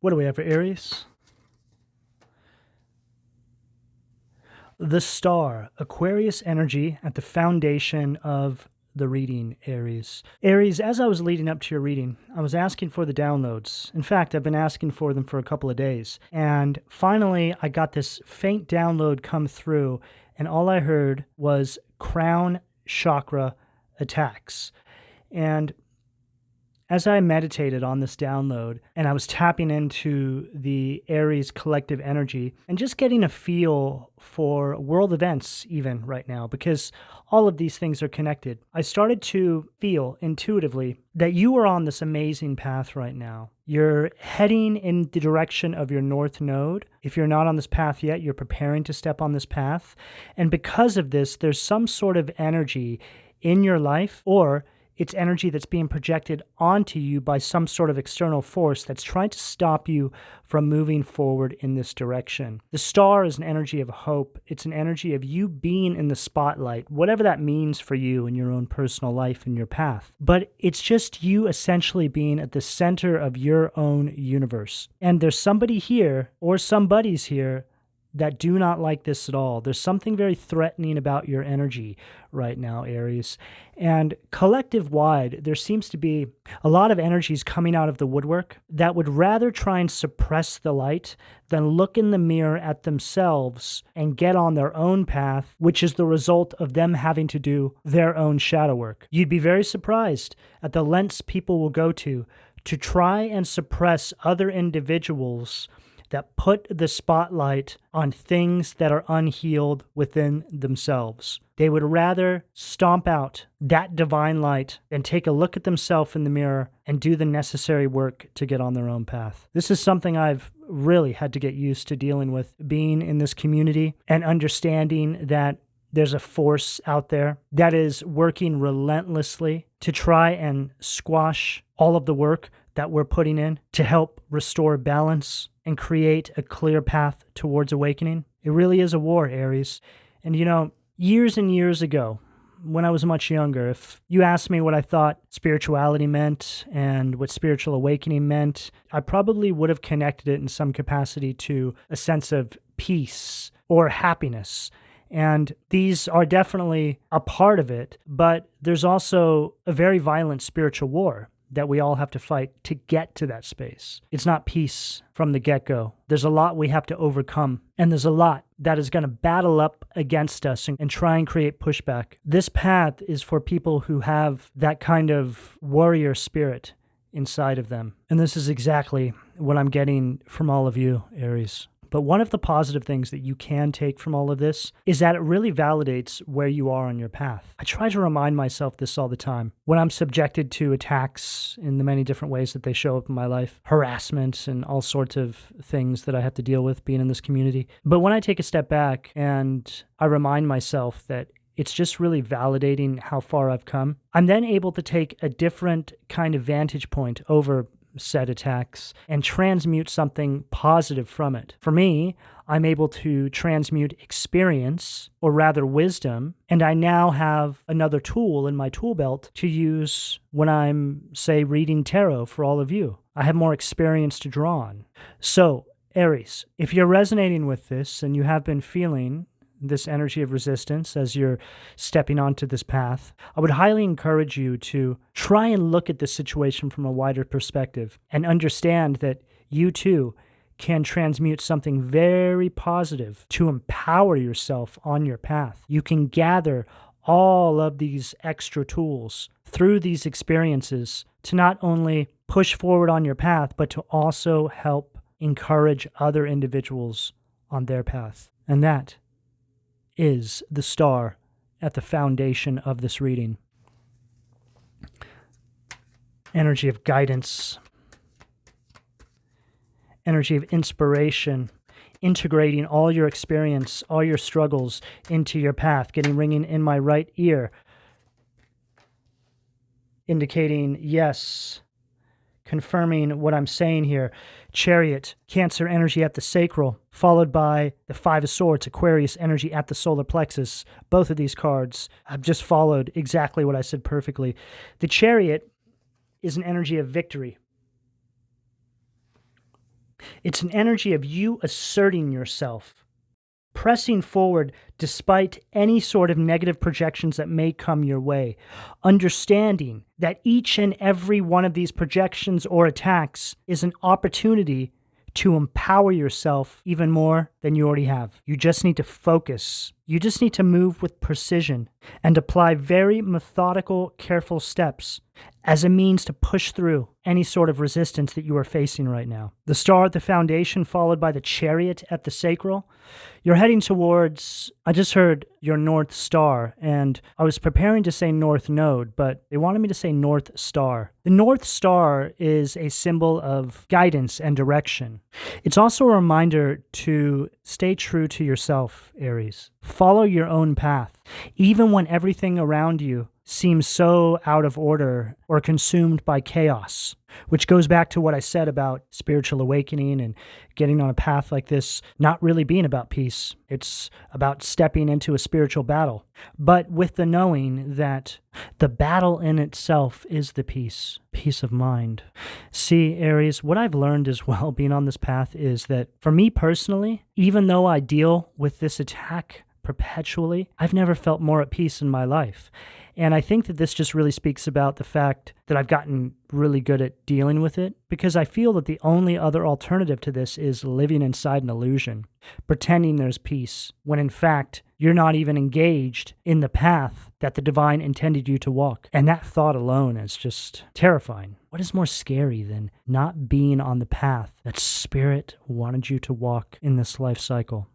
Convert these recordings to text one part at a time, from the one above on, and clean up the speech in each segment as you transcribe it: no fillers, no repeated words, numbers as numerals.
What do we have for Aries? The star, Aquarius energy at the foundation of the reading, Aries. Aries, as I was leading up to your reading, I was asking for the downloads. In fact, I've been asking for them for a couple of days. And finally, I got this faint download come through, and all I heard was crown chakra attacks. And as I meditated on this download and I was tapping into the Aries collective energy and just getting a feel for world events even right now, because all of these things are connected, I started to feel intuitively that you are on this amazing path right now. You're heading in the direction of your north node. If you're not on this path yet, you're preparing to step on this path. And because of this, there's some sort of energy in your life, or it's energy that's being projected onto you by some sort of external force that's trying to stop you from moving forward in this direction. The star is an energy of hope. It's an energy of you being in the spotlight, whatever that means for you in your own personal life and your path. But it's just you essentially being at the center of your own universe. And there's somebody here or somebody's here that do not like this at all. There's something very threatening about your energy right now, Aries. And collective-wide, there seems to be a lot of energies coming out of the woodwork that would rather try and suppress the light than look in the mirror at themselves and get on their own path, which is the result of them having to do their own shadow work. You'd be very surprised at the lengths people will go to try and suppress other individuals that put the spotlight on things that are unhealed within themselves. They would rather stomp out that divine light than take a look at themselves in the mirror and do the necessary work to get on their own path. This is something I've really had to get used to dealing with, being in this community and understanding that there's a force out there that is working relentlessly to try and squash all of the work that we're putting in to help restore balance and create a clear path towards awakening. It really is a war, Aries. And years and years ago, when I was much younger, if you asked me what I thought spirituality meant and what spiritual awakening meant, I probably would have connected it in some capacity to a sense of peace or happiness. And these are definitely a part of it, but there's also a very violent spiritual war that we all have to fight to get to that space. It's not peace from the get-go. There's a lot we have to overcome, and there's a lot that is going to battle up against us and try and create pushback. This path is for people who have that kind of warrior spirit inside of them. And this is exactly what I'm getting from all of you, Aries. But one of the positive things that you can take from all of this is that it really validates where you are on your path. I try to remind myself this all the time. When I'm subjected to attacks in the many different ways that they show up in my life, harassment and all sorts of things that I have to deal with being in this community. But when I take a step back and I remind myself that it's just really validating how far I've come, I'm then able to take a different kind of vantage point over said attacks and transmute something positive from it. For me, I'm able to transmute experience, or rather wisdom, and I now have another tool in my tool belt to use when I'm, say, reading tarot for all of you. I have more experience to draw on. So, Aries, if you're resonating with this and you have been feeling this energy of resistance as you're stepping onto this path, I would highly encourage you to try and look at the situation from a wider perspective and understand that you too can transmute something very positive to empower yourself on your path. You can gather all of these extra tools through these experiences to not only push forward on your path, but to also help encourage other individuals on their path. And that is the star at the foundation of this reading. Energy of guidance, energy of inspiration, integrating all your experience, all your struggles into your path, getting ringing in my right ear, indicating yes, confirming what I'm saying here. Chariot, Cancer energy at the sacral, followed by the Five of Swords, Aquarius energy at the solar plexus. Both of these cards have just followed exactly what I said perfectly. The Chariot is an energy of victory. It's an energy of you asserting yourself, pressing forward despite any sort of negative projections that may come your way, understanding that each and every one of these projections or attacks is an opportunity to empower yourself even more than you already have. You just need to focus. You just need to move with precision and apply very methodical, careful steps as a means to push through any sort of resistance that you are facing right now. The star at the foundation, followed by the chariot at the sacral. You're heading towards, I just heard your North Star, and I was preparing to say North Node, but they wanted me to say North Star. The North Star is a symbol of guidance and direction. It's also a reminder to stay true to yourself, Aries. Follow your own path, even when everything around you seems so out of order or consumed by chaos, which goes back to what I said about spiritual awakening and getting on a path like this not really being about peace. It's about stepping into a spiritual battle, but with the knowing that the battle in itself is the peace of mind. See, Aries, what I've learned as well being on this path is that for me personally, even though I deal with this attack perpetually, I've never felt more at peace in my life. And I think that this just really speaks about the fact that I've gotten really good at dealing with it, because I feel that the only other alternative to this is living inside an illusion, pretending there's peace, when in fact, you're not even engaged in the path that the divine intended you to walk. And that thought alone is just terrifying. What is more scary than not being on the path that Spirit wanted you to walk in this life cycle?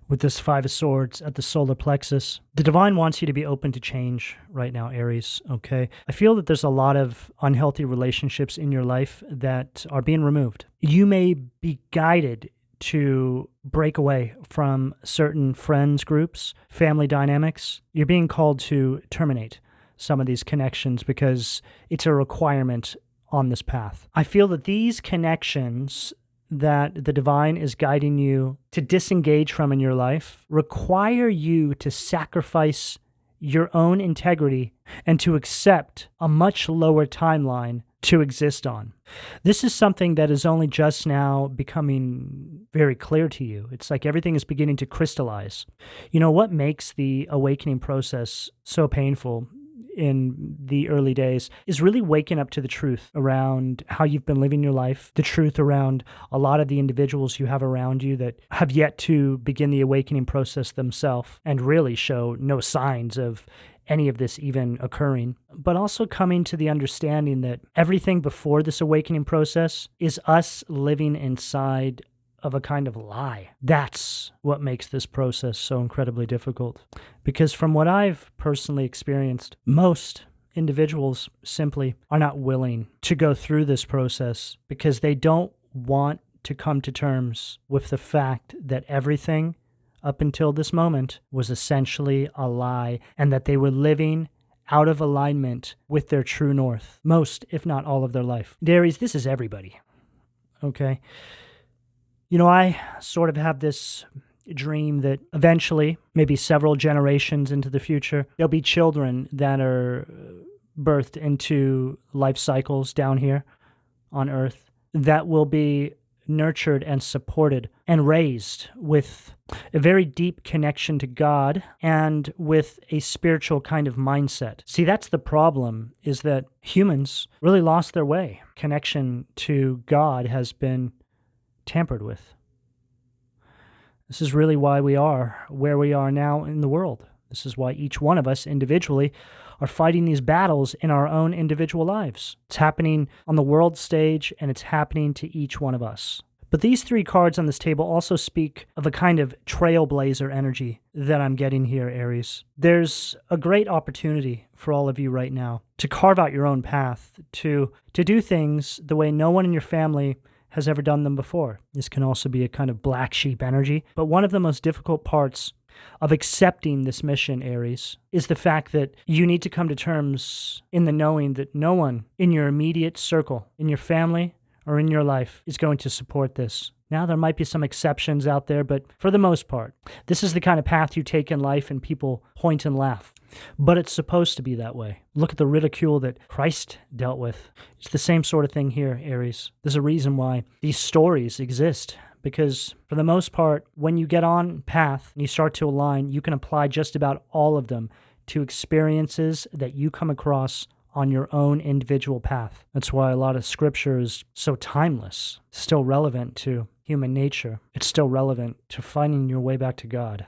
With this Five of Swords at the solar plexus, the divine wants you to be open to change right now, Aries, okay? I feel that there's a lot of unhealthy relationships in your life that are being removed. You may be guided to break away from certain friends groups, family dynamics. You're being called to terminate some of these connections because it's a requirement on this path. I feel that these connections that the divine is guiding you to disengage from in your life require you to sacrifice your own integrity and to accept a much lower timeline to exist on. This is something that is only just now becoming very clear to you. It's like everything is beginning to crystallize. You know, what makes the awakening process so painful in the early days is really waking up to the truth around how you've been living your life, the truth around a lot of the individuals you have around you that have yet to begin the awakening process themselves and really show no signs of any of this even occurring, but also coming to the understanding that everything before this awakening process is us living inside of a kind of lie. That's what makes this process so incredibly difficult. Because from what I've personally experienced, most individuals simply are not willing to go through this process because they don't want to come to terms with the fact that everything up until this moment was essentially a lie and that they were living out of alignment with their true north, most, if not all of their life. Aries, this is everybody, okay? You know, I sort of have this dream that eventually, maybe several generations into the future, there'll be children that are birthed into life cycles down here on Earth that will be nurtured and supported and raised with a very deep connection to God and with a spiritual kind of mindset. See, that's the problem, is that humans really lost their way. Connection to God has been tampered with. This is really why we are where we are now in the world. This is why each one of us individually are fighting these battles in our own individual lives. It's happening on the world stage, and it's happening to each one of us. But these three cards on this table also speak of a kind of trailblazer energy that I'm getting here, Aries. There's a great opportunity for all of you right now to carve out your own path, to do things the way no one in your family has ever done them before. This can also be a kind of black sheep energy. But one of the most difficult parts of accepting this mission, Aries, is the fact that you need to come to terms in the knowing that no one in your immediate circle, in your family, or in your life is going to support this. Now, there might be some exceptions out there, but for the most part, this is the kind of path you take in life and people point and laugh. But it's supposed to be that way. Look at the ridicule that Christ dealt with. It's the same sort of thing here, Aries. There's a reason why these stories exist, because for the most part, when you get on path and you start to align, you can apply just about all of them to experiences that you come across on your own individual path. That's why a lot of scripture is so timeless, still relevant to human nature. It's still relevant to finding your way back to God.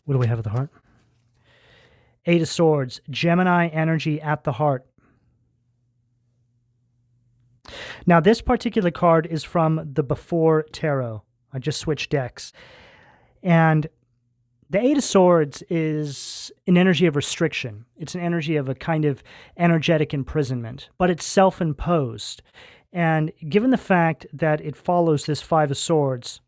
What do we have at the heart? Eight of Swords, Gemini energy at the heart. Now, this particular card is from the Before Tarot. I just switched decks. And the Eight of Swords is an energy of restriction. It's an energy of a kind of energetic imprisonment, but it's self-imposed. And given the fact that it follows this Five of Swords,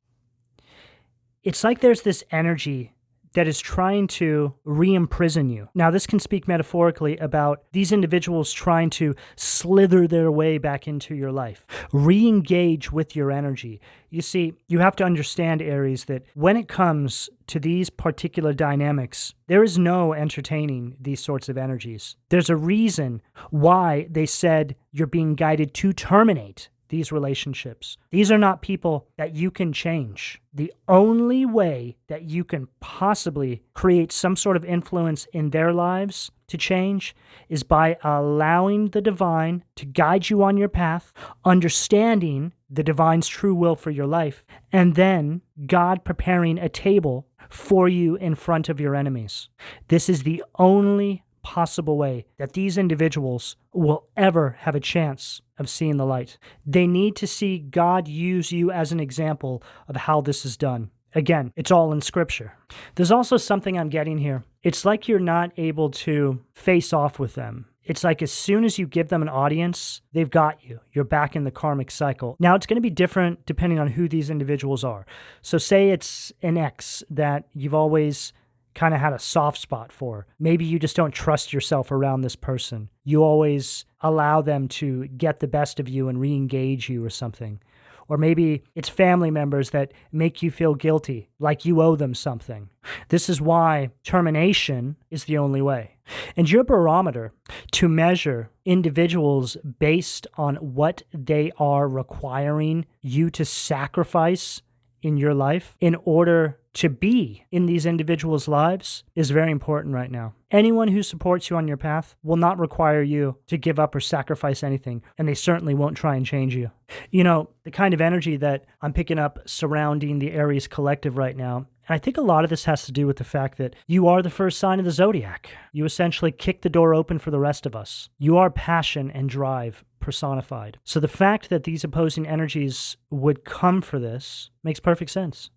it's like there's this energy that is trying to re-imprison you. Now, this can speak metaphorically about these individuals trying to slither their way back into your life, re-engage with your energy. You see, you have to understand, Aries, that when it comes to these particular dynamics, there is no entertaining these sorts of energies. There's a reason why they said you're being guided to terminate these relationships. These are not people that you can change. The only way that you can possibly create some sort of influence in their lives to change is by allowing the divine to guide you on your path, understanding the divine's true will for your life, and then God preparing a table for you in front of your enemies. This is the only possible way that these individuals will ever have a chance of seeing the light. They need to see God use you as an example of how this is done. Again, it's all in scripture. There's also something I'm getting here. It's like you're not able to face off with them. It's like as soon as you give them an audience, they've got you. You're back in the karmic cycle. Now, it's going to be different depending on who these individuals are. So say it's an ex that you've always kind of had a soft spot for. Maybe you just don't trust yourself around this person. You always allow them to get the best of you and re-engage you or something. Or maybe it's family members that make you feel guilty, like you owe them something. This is why termination is the only way. And your barometer to measure individuals based on what they are requiring you to sacrifice in your life in order to be in these individuals' lives is very important right now. Anyone who supports you on your path will not require you to give up or sacrifice anything, and they certainly won't try and change you. You know, the kind of energy that I'm picking up surrounding the Aries collective right now, and I think a lot of this has to do with the fact that you are the first sign of the zodiac. You essentially kick the door open for the rest of us. You are passion and drive personified. So the fact that these opposing energies would come for this makes perfect sense.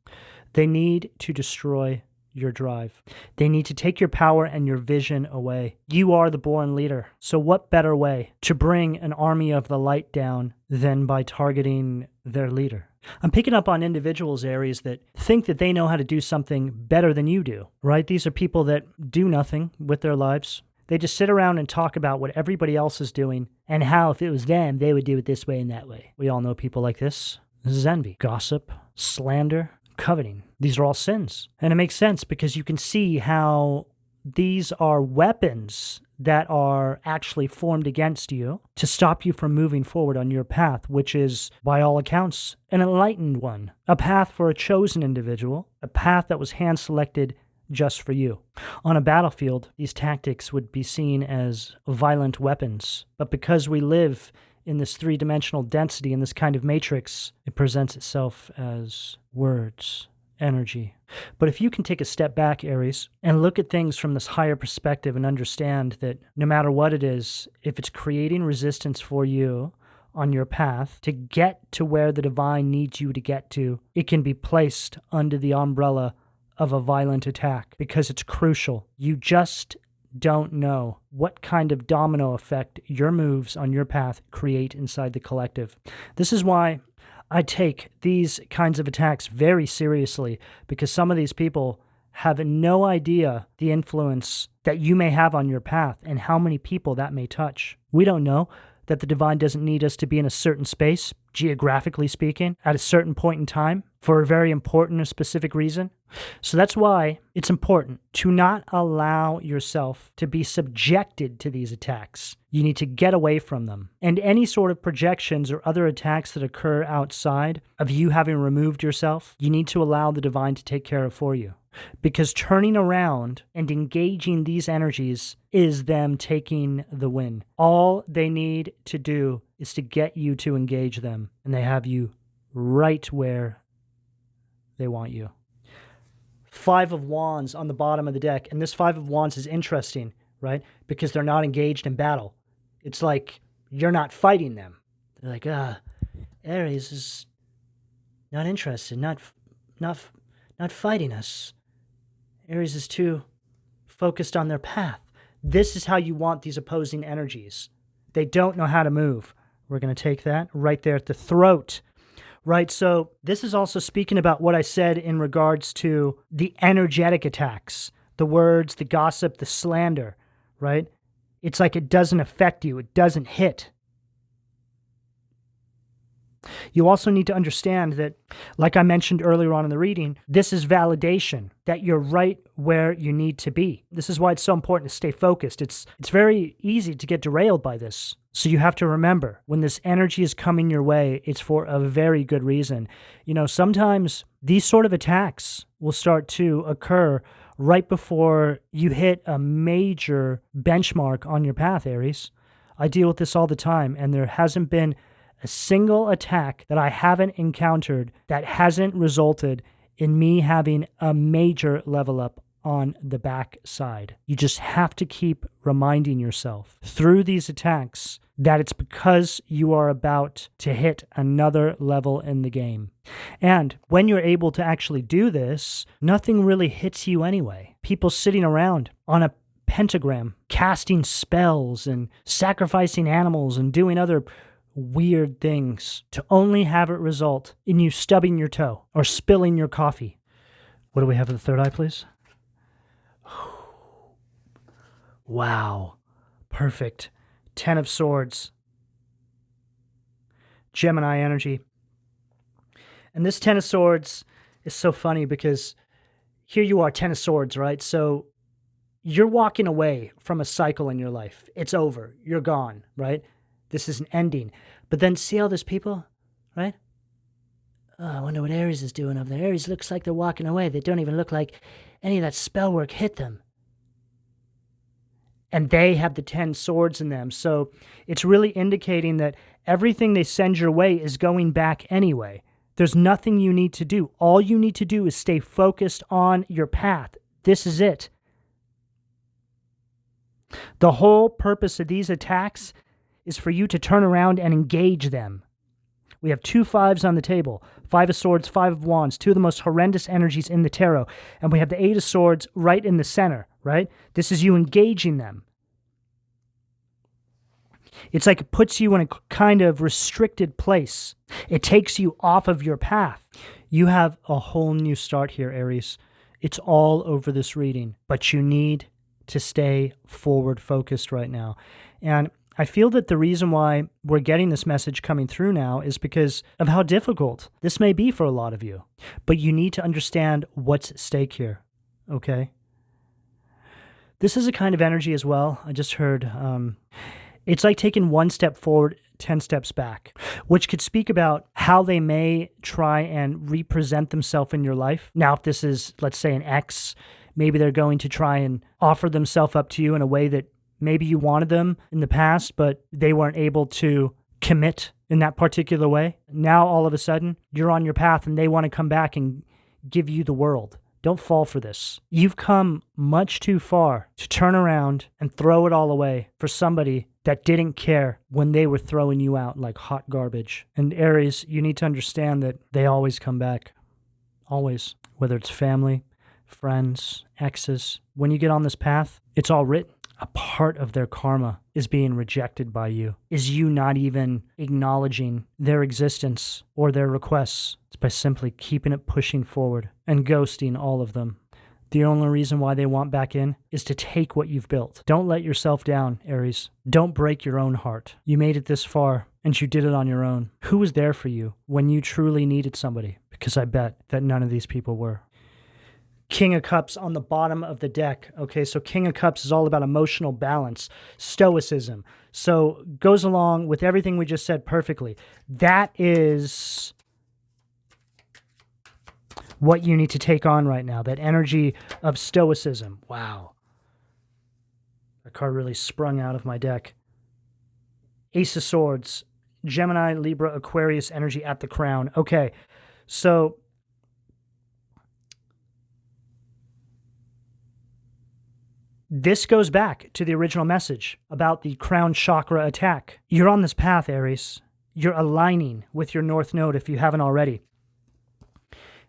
They need to destroy your drive. They need to take your power and your vision away. You are the born leader. So what better way to bring an army of the light down than by targeting their leader? I'm picking up on individuals, Aries, that think that they know how to do something better than you do, right? These are people that do nothing with their lives. They just sit around and talk about what everybody else is doing and how if it was them, they would do it this way and that way. We all know people like this. This is envy, gossip, slander, coveting. These are all sins. And it makes sense because you can see how these are weapons that are actually formed against you to stop you from moving forward on your path, which is, by all accounts, an enlightened one, a path for a chosen individual, a path that was hand-selected just for you. On a battlefield, these tactics would be seen as violent weapons, but because we live in this three-dimensional density, in this kind of matrix, it presents itself as words, energy. But if you can take a step back, Aries, and look at things from this higher perspective and understand that no matter what it is, if it's creating resistance for you on your path to get to where the divine needs you to get to, it can be placed under the umbrella of a violent attack because it's crucial. You just don't know what kind of domino effect your moves on your path create inside the collective. This is why I take these kinds of attacks very seriously, because some of these people have no idea the influence that you may have on your path and how many people that may touch. We don't know. that the divine doesn't need us to be in a certain space, geographically speaking, at a certain point in time for a very important or specific reason. So that's why it's important to not allow yourself to be subjected to these attacks. You need to get away from them. And any sort of projections or other attacks that occur outside of you having removed yourself, you need to allow the divine to take care of for you. Because turning around and engaging these energies is them taking the win. All they need to do is to get you to engage them, and they have you right where they want you. 5 of Wands on the bottom of the deck, and this 5 of Wands is interesting, right? Because they're not engaged in battle. It's like you're not fighting them. They're like, Aries is not interested, not fighting us. Aries is too focused on their path. This is how you want these opposing energies. They don't know how to move. We're going to take that right there at the throat. Right, so this is also speaking about what I said in regards to the energetic attacks, the words, the gossip, the slander, right? It's like it doesn't affect you. It doesn't hit. You also need to understand that, like I mentioned earlier on in the reading, this is validation that you're right where you need to be. This is why it's so important to stay focused. It's very easy to get derailed by this. So you have to remember, when this energy is coming your way, it's for a very good reason. You know, sometimes these sort of attacks will start to occur right before you hit a major benchmark on your path, Aries. I deal with this all the time, and there hasn't been a single attack that I haven't encountered that hasn't resulted in me having a major level up on the back side. You just have to keep reminding yourself through these attacks that it's because you are about to hit another level in the game. And when you're able to actually do this, nothing really hits you anyway. People sitting around on a pentagram, casting spells and sacrificing animals and doing other weird things to only have it result in you stubbing your toe or spilling your coffee. What do we have for the third eye, please? Wow. Perfect. 10 of Swords. Gemini energy. And this 10 of Swords is so funny because here you are, 10 of Swords, right? So you're walking away from a cycle in your life. It's over. You're gone, right? This is an ending. But then see all these people, right? Oh, I wonder what Aries is doing over there. Aries looks like they're walking away. They don't even look like any of that spell work hit them. And they have the 10 swords in them. So it's really indicating that everything they send your way is going back anyway. There's nothing you need to do. All you need to do is stay focused on your path. This is it. The whole purpose of these attacks is for you to turn around and engage them. We have 2 5s on the table. 5 of Swords, 5 of Wands, 2 of the most horrendous energies in the tarot. And we have the 8 of Swords right in the center, right? This is you engaging them. It's like it puts you in a kind of restricted place. It takes you off of your path. You have a whole new start here, Aries. It's all over this reading, but you need to stay forward focused right now. And I feel that the reason why we're getting this message coming through now is because of how difficult this may be for a lot of you. But you need to understand what's at stake here, okay? This is a kind of energy as well. I just heard it's like taking 1 step forward, 10 steps back, which could speak about how they may try and represent themselves in your life. Now, if this is, let's say, an ex, maybe they're going to try and offer themselves up to you in a way that maybe you wanted them in the past, but they weren't able to commit in that particular way. Now, all of a sudden, you're on your path and they want to come back and give you the world. Don't fall for this. You've come much too far to turn around and throw it all away for somebody that didn't care when they were throwing you out like hot garbage. And Aries, you need to understand that they always come back. Always. Whether it's family, friends, exes. When you get on this path, it's all written. A part of their karma is being rejected by you, is you not even acknowledging their existence or their requests. It's by simply keeping it pushing forward and ghosting all of them. The only reason why they want back in is to take what you've built. Don't let yourself down, Aries. Don't break your own heart. You made it this far, and you did it on your own. Who was there for you when you truly needed somebody? Because I bet that none of these people were. King of Cups on the bottom of the deck. Okay, so King of Cups is all about emotional balance, stoicism. So goes along with everything we just said perfectly. That is what you need to take on right now, that energy of stoicism. Wow. That card really sprung out of my deck. Ace of Swords, Gemini, Libra, Aquarius energy at the crown. Okay, so this goes back to the original message about the crown chakra attack. You're on this path, Aries. You're aligning with your North Node if you haven't already.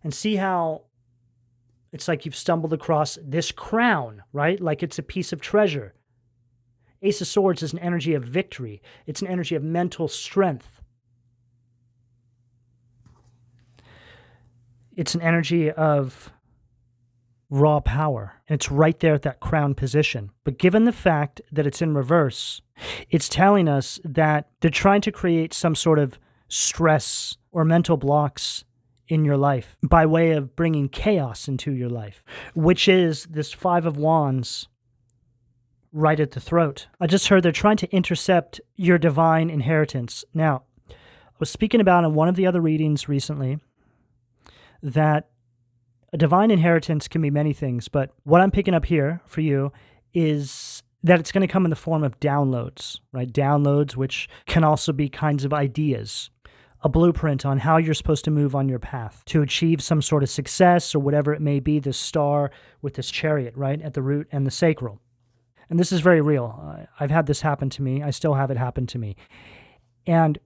And see how it's like you've stumbled across this crown, right? Like it's a piece of treasure. Ace of Swords is an energy of victory. It's an energy of mental strength. It's an energy of raw power. And it's right there at that crown position. But given the fact that it's in reverse, it's telling us that they're trying to create some sort of stress or mental blocks in your life by way of bringing chaos into your life, which is this Five of Wands right at the throat. I just heard they're trying to intercept your divine inheritance. Now, I was speaking about in one of the other readings recently that a divine inheritance can be many things, but what I'm picking up here for you is that it's going to come in the form of downloads, right? Downloads, which can also be kinds of ideas, a blueprint on how you're supposed to move on your path to achieve some sort of success or whatever it may be, this star with this chariot, right, at the root and the sacral. And this is very real. I've had this happen to me. I still have it happen to me. And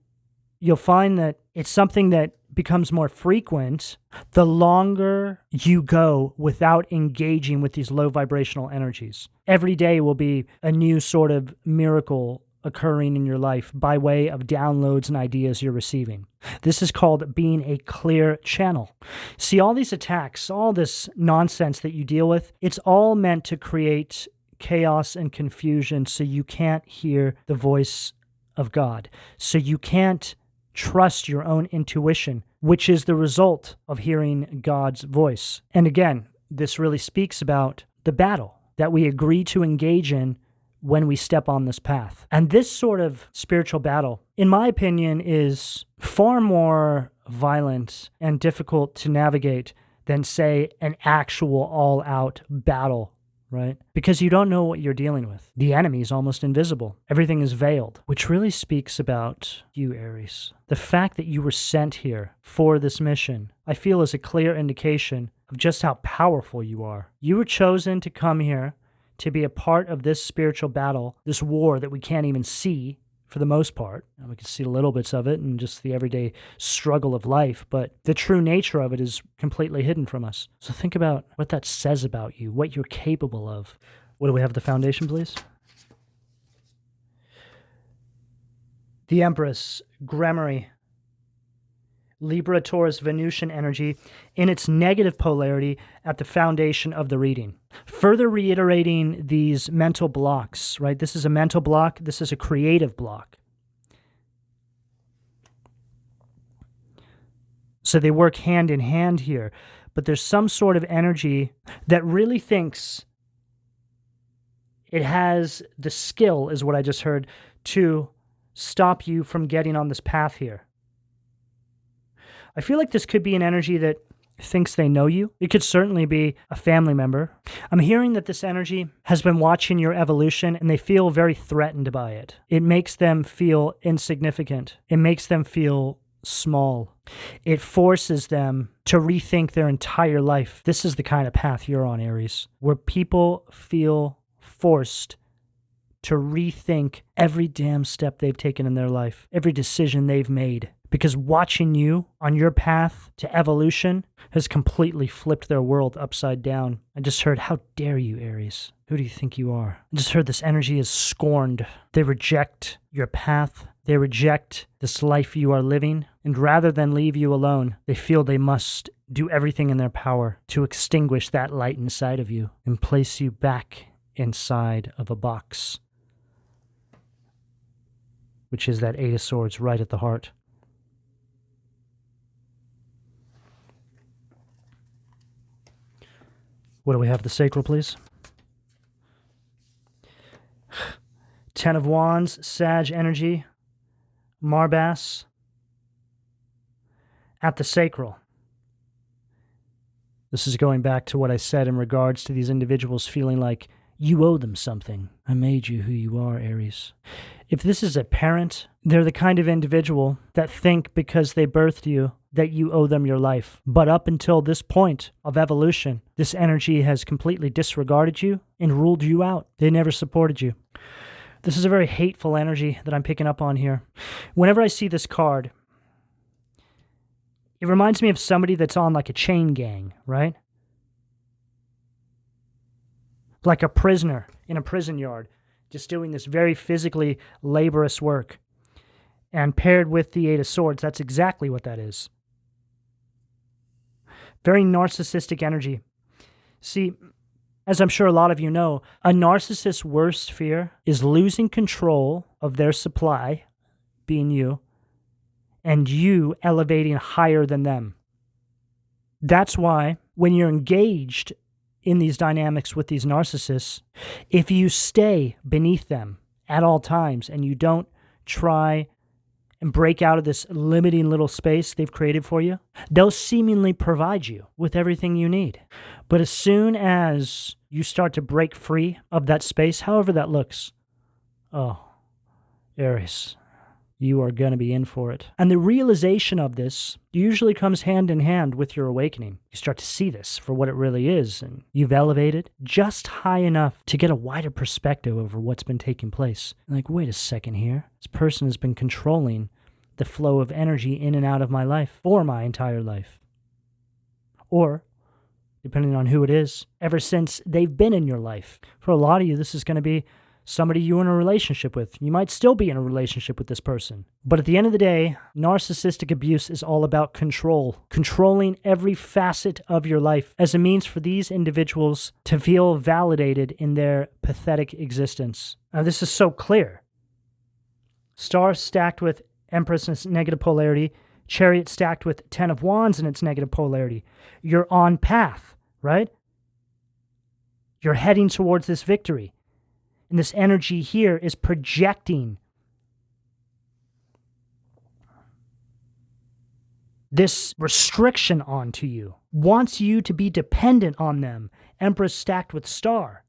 you'll find that it's something that becomes more frequent the longer you go without engaging with these low vibrational energies. Every day will be a new sort of miracle occurring in your life by way of downloads and ideas you're receiving. This is called being a clear channel. See, all these attacks, all this nonsense that you deal with, it's all meant to create chaos and confusion so you can't hear the voice of God. So you can't trust your own intuition, which is the result of hearing God's voice. And again, this really speaks about the battle that we agree to engage in when we step on this path. And this sort of spiritual battle, in my opinion, is far more violent and difficult to navigate than, say, an actual all-out battle, right? Because you don't know what you're dealing with. The enemy is almost invisible. Everything is veiled, which really speaks about you, Aries. The fact that you were sent here for this mission, I feel, is a clear indication of just how powerful you are. You were chosen to come here to be a part of this spiritual battle, this war that we can't even see for the most part. We can see little bits of it in just the everyday struggle of life, but the true nature of it is completely hidden from us. So think about what that says about you, what you're capable of. What do we have at the foundation, please? The Empress, Gremory, Libra, Taurus, Venusian energy in its negative polarity at the foundation of the reading. Further reiterating these mental blocks, right? This is a mental block. This is a creative block. So they work hand in hand here. But there's some sort of energy that really thinks it has the skill, is what I just heard, to stop you from getting on this path here. I feel like this could be an energy that thinks they know you. It could certainly be a family member. I'm hearing that this energy has been watching your evolution and they feel very threatened by it. It makes them feel insignificant. It makes them feel small. It forces them to rethink their entire life. This is the kind of path you're on, Aries, where people feel forced to rethink every damn step they've taken in their life, every decision they've made. Because watching you on your path to evolution has completely flipped their world upside down. I just heard, how dare you, Aries? Who do you think you are? I just heard this energy is scorned. They reject your path. They reject this life you are living. And rather than leave you alone, they feel they must do everything in their power to extinguish that light inside of you and place you back inside of a box, which is that Eight of Swords right at the heart. What do we have? The sacral, please. Ten of Wands, Sag energy, Marbas at the sacral. This is going back to what I said in regards to these individuals feeling like you owe them something. I made you who you are, Aries. If this is a parent, they're the kind of individual that think because they birthed you that you owe them your life. But up until this point of evolution, this energy has completely disregarded you and ruled you out. They never supported you. This is a very hateful energy that I'm picking up on here. Whenever I see this card, it reminds me of somebody that's on like a chain gang, right? Like a prisoner in a prison yard, just doing this very physically laborious work. And paired with the Eight of Swords, that's exactly what that is. Very narcissistic energy. See, as I'm sure a lot of you know, a narcissist's worst fear is losing control of their supply, being you, and you elevating higher than them. That's why when you're engaged in these dynamics with these narcissists, if you stay beneath them at all times and you don't try and break out of this limiting little space they've created for you, they'll seemingly provide you with everything you need. But as soon as you start to break free of that space, however that looks, oh, Aries, you are going to be in for it. And the realization of this usually comes hand in hand with your awakening. You start to see this for what it really is, and you've elevated just high enough to get a wider perspective over what's been taking place. Like, wait a second here. This person has been controlling the flow of energy in and out of my life for my entire life. Or, depending on who it is, ever since they've been in your life. For a lot of you, this is going to be somebody you're in a relationship with. You might still be in a relationship with this person. But at the end of the day, narcissistic abuse is all about control. Controlling every facet of your life as a means for these individuals to feel validated in their pathetic existence. Now, this is so clear. Star stacked with Empress in its negative polarity. Chariot stacked with Ten of Wands in its negative polarity. You're on path, right? You're heading towards this victory. And this energy here is projecting this restriction onto you, wants you to be dependent on them. Empress stacked with Star.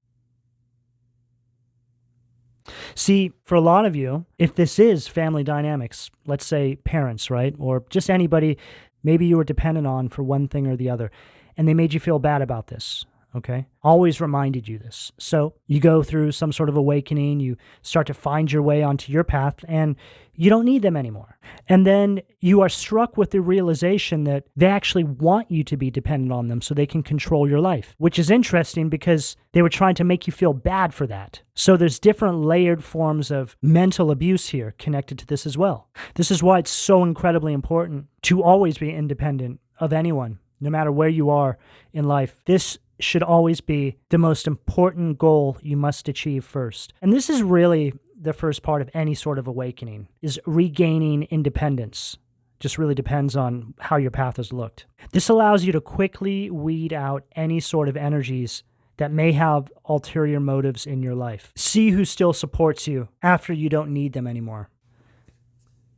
See, for a lot of you, if this is family dynamics, let's say parents, right? Or just anybody maybe you were dependent on for one thing or the other, and they made you feel bad about this. Okay? Always reminded you this. So you go through some sort of awakening, you start to find your way onto your path, and you don't need them anymore. And then you are struck with the realization that they actually want you to be dependent on them so they can control your life, which is interesting because they were trying to make you feel bad for that. So there's different layered forms of mental abuse here connected to this as well. This is why it's so incredibly important to always be independent of anyone, no matter where you are in life. This should always be the most important goal you must achieve first. And this is really the first part of any sort of awakening, is regaining independence. Just really depends on how your path has looked. This allows you to quickly weed out any sort of energies that may have ulterior motives in your life. See who still supports you after you don't need them anymore.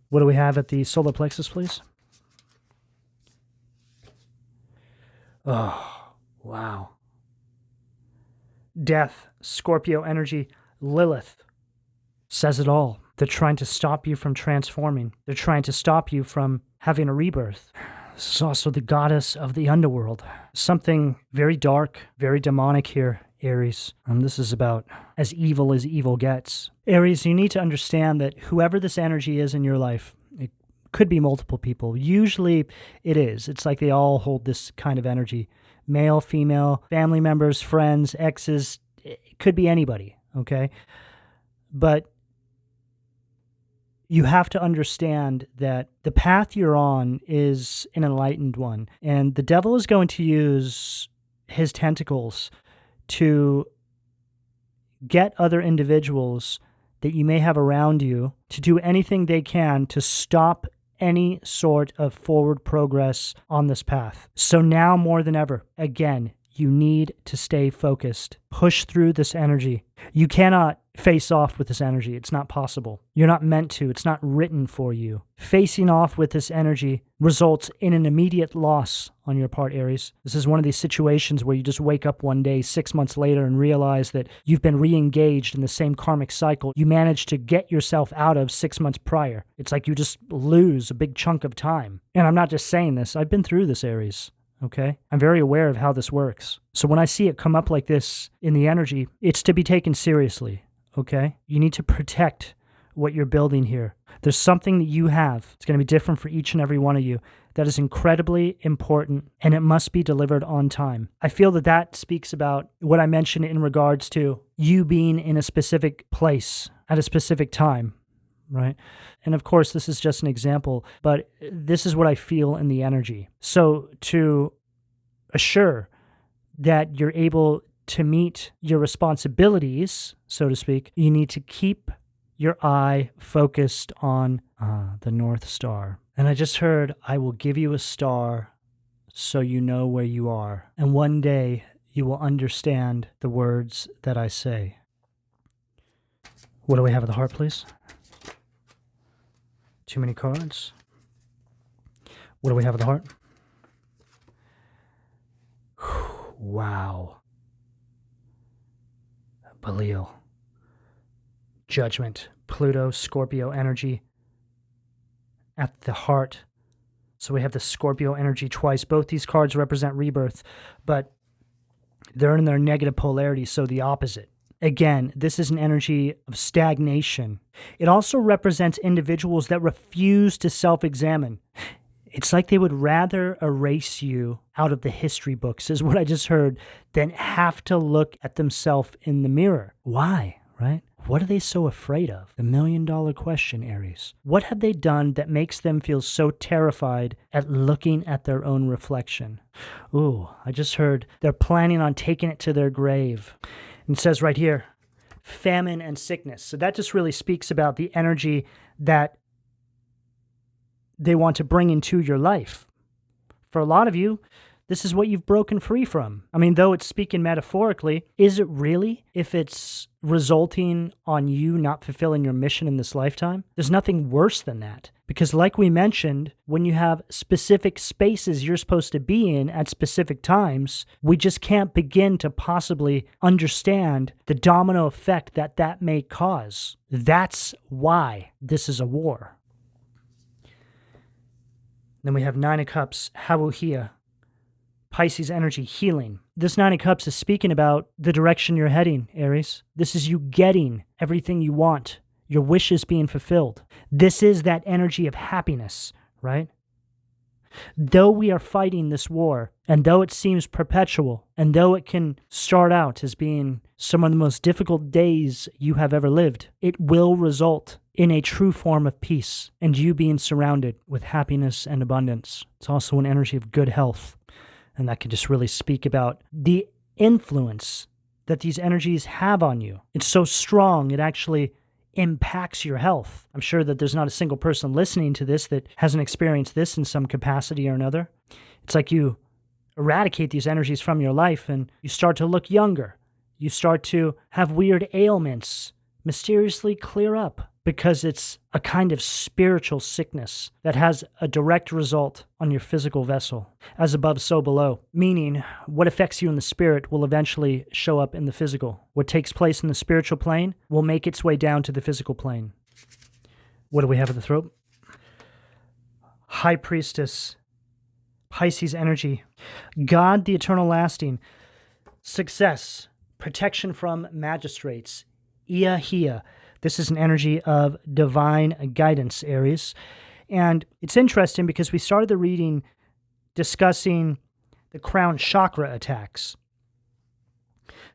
What do we have at the solar plexus, please? Oh, wow. Death, Scorpio energy, Lilith. Says it all. They're trying to stop you from transforming. They're trying to stop you from having a rebirth. This is also the goddess of the underworld. Something very dark, very demonic here, Aries. This is about as evil gets. Aries, you need to understand that whoever this energy is in your life, it could be multiple people. Usually it is. It's like they all hold this kind of energy. Male, female, family members, friends, exes. It could be anybody, okay? But you have to understand that the path you're on is an enlightened one, and the devil is going to use his tentacles to get other individuals that you may have around you to do anything they can to stop any sort of forward progress on this path. So now more than ever, again, you need to stay focused. Push through this energy. You cannot face off with this energy. It's not possible. You're not meant to. It's not written for you. Facing off with this energy results in an immediate loss on your part, Aries. This is one of these situations where you just wake up one day 6 months later and realize that you've been re-engaged in the same karmic cycle you managed to get yourself out of 6 months prior. It's like you just lose a big chunk of time. And I'm not just saying this. I've been through this, Aries. Okay? I'm very aware of how this works. So when I see it come up like this in the energy, it's to be taken seriously. Okay? You need to protect what you're building here. There's something that you have. It's going to be different for each and every one of you. That is incredibly important, and it must be delivered on time. I feel that that speaks about what I mentioned in regards to you being in a specific place at a specific time, right? And of course, this is just an example, but this is what I feel in the energy. So to assure that you're able to meet your responsibilities, so to speak, you need to keep your eye focused on the North Star. And I just heard, I will give you a star so you know where you are. And one day you will understand the words that I say. What do we have at the heart, please? Too many cards. What do we have at the heart? Wow. Belial. Judgment. Pluto, Scorpio energy at the heart. So we have the Scorpio energy twice. Both these cards represent rebirth, but they're in their negative polarity, so the opposite. Again, this is an energy of stagnation. It also represents individuals that refuse to self-examine. It's like they would rather erase you out of the history books, is what I just heard, than have to look at themselves in the mirror. Why, right? What are they so afraid of? The million-dollar question, Aries. What have they done that makes them feel so terrified at looking at their own reflection? Ooh, I just heard they're planning on taking it to their grave. And it says right here, famine and sickness. So that just really speaks about the energy that they want to bring into your life. For a lot of you, this is what you've broken free from. I mean, though it's speaking metaphorically, is it really if it's resulting on you not fulfilling your mission in this lifetime? There's nothing worse than that. Because like we mentioned, when you have specific spaces you're supposed to be in at specific times, we just can't begin to possibly understand the domino effect that that may cause. That's why this is a war. Then we have Nine of Cups, Hawuhia. Pisces energy, healing. This Nine of Cups is speaking about the direction you're heading, Aries. This is you getting everything you want, your wishes being fulfilled. This is that energy of happiness, right? Though we are fighting this war, and though it seems perpetual, and though it can start out as being some of the most difficult days you have ever lived, it will result in a true form of peace and you being surrounded with happiness and abundance. It's also an energy of good health. And that can just really speak about the influence that these energies have on you. It's so strong, it actually impacts your health. I'm sure that there's not a single person listening to this that hasn't experienced this in some capacity or another. It's like you eradicate these energies from your life and you start to look younger. You start to have weird ailments mysteriously clear up because it's a kind of spiritual sickness that has a direct result on your physical vessel. As above, so below. Meaning, what affects you in the spirit will eventually show up in the physical. What takes place in the spiritual plane will make its way down to the physical plane. What do we have at the throat? High Priestess. Pisces energy. God, the eternal lasting. Success. Protection from magistrates. Ia. This is an energy of divine guidance, Aries. And it's interesting because we started the reading discussing the crown chakra attacks.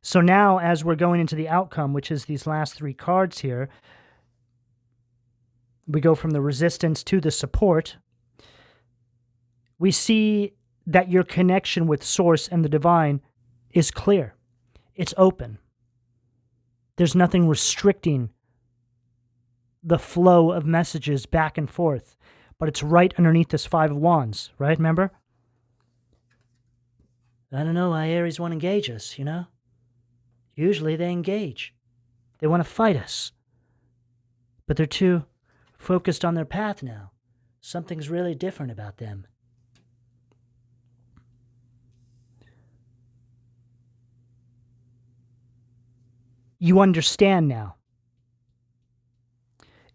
So now, as we're going into the outcome, which is these last three cards here, we go from the resistance to the support, we see that your connection with Source and the divine is clear. It's open. There's nothing restricting the flow of messages back and forth, but it's right underneath this Five of Wands, right? Remember? I don't know why Aries won't engage us, you know? Usually they engage. They want to fight us. But they're too focused on their path now. Something's really different about them. You understand now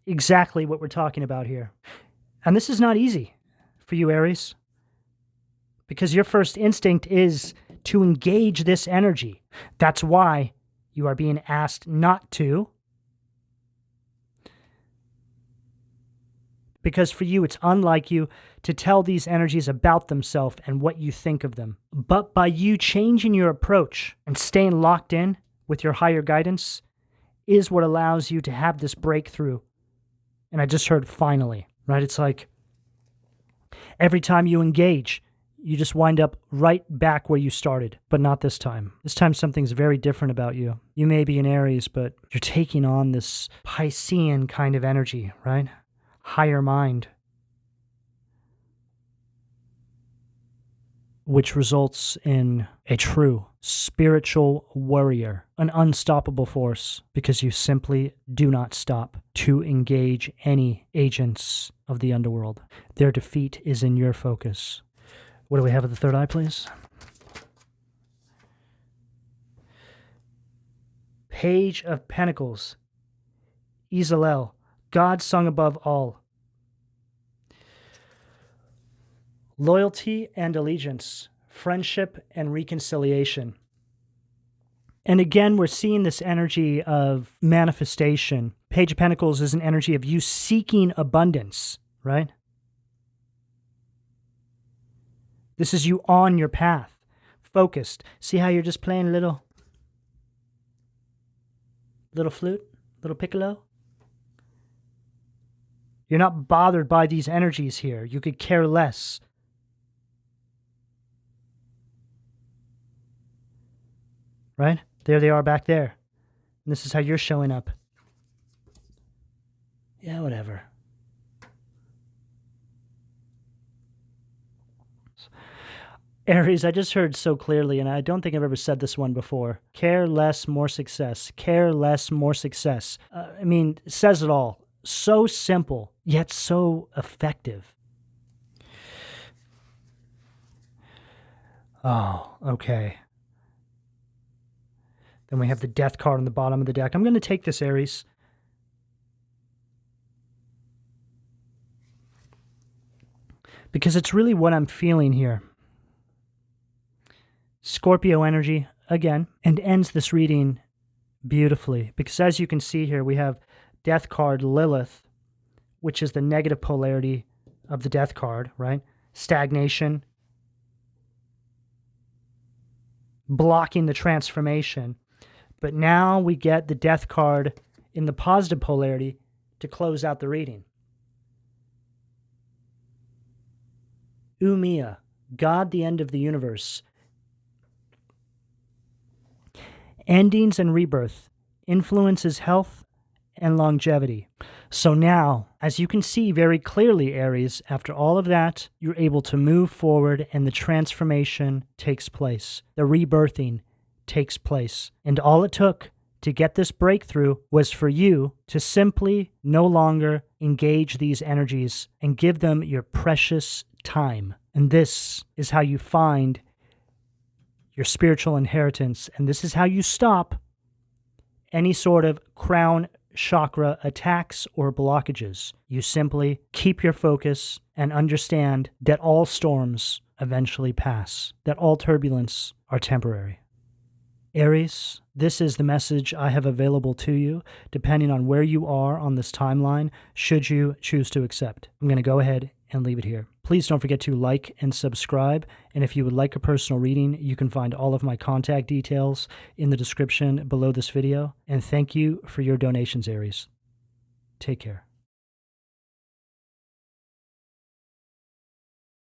exactly what we're talking about here. And this is not easy for you, Aries, because your first instinct is to engage this energy. That's why you are being asked not to. Because for you, it's unlike you to tell these energies about themselves and what you think of them. But by you changing your approach and staying locked in with your higher guidance is what allows you to have this breakthrough. And I just heard finally, right? It's like every time you engage, you just wind up right back where you started, but not this time. This time something's very different about you. You may be an Aries, but you're taking on this Piscean kind of energy, right? Higher mind, which results in a true spiritual warrior, an unstoppable force, because you simply do not stop to engage any agents of the underworld. Their defeat is in your focus. What do we have at the third eye, please? Page of Pentacles. Izalel, God sung above all. Loyalty and allegiance, friendship and reconciliation. And again, we're seeing this energy of manifestation. Page of Pentacles is an energy of you seeking abundance, right? This is you on your path, focused. See how you're just playing a little flute, little piccolo? You're not bothered by these energies here. You could care less. Right? There they are back there. And this is how you're showing up. Yeah, whatever. Aries, I just heard so clearly, and I don't think I've ever said this one before. Care less, more success. Care less, more success. It says it all. So simple, yet so effective. Oh, okay. Then we have the Death card on the bottom of the deck. I'm going to take this, Aries. Because it's really what I'm feeling here. Scorpio energy, again, and ends this reading beautifully. Because as you can see here, we have Death card Lilith, which is the negative polarity of the Death card, right? Stagnation. Blocking the transformation. But now we get the Death card in the positive polarity to close out the reading. Umiya, God, the end of the universe. Endings and rebirth, influences health and longevity. So now, as you can see very clearly, Aries, after all of that, you're able to move forward and the transformation takes place. The rebirthing takes place. And all it took to get this breakthrough was for you to simply no longer engage these energies and give them your precious time. And this is how you find your spiritual inheritance. And this is how you stop any sort of crown chakra attacks or blockages. You simply keep your focus and understand that all storms eventually pass, that all turbulence are temporary. Aries, this is the message I have available to you, depending on where you are on this timeline, should you choose to accept. I'm going to go ahead and leave it here. Please don't forget to like and subscribe, and if you would like a personal reading, you can find all of my contact details in the description below this video. And thank you for your donations, Aries. Take care.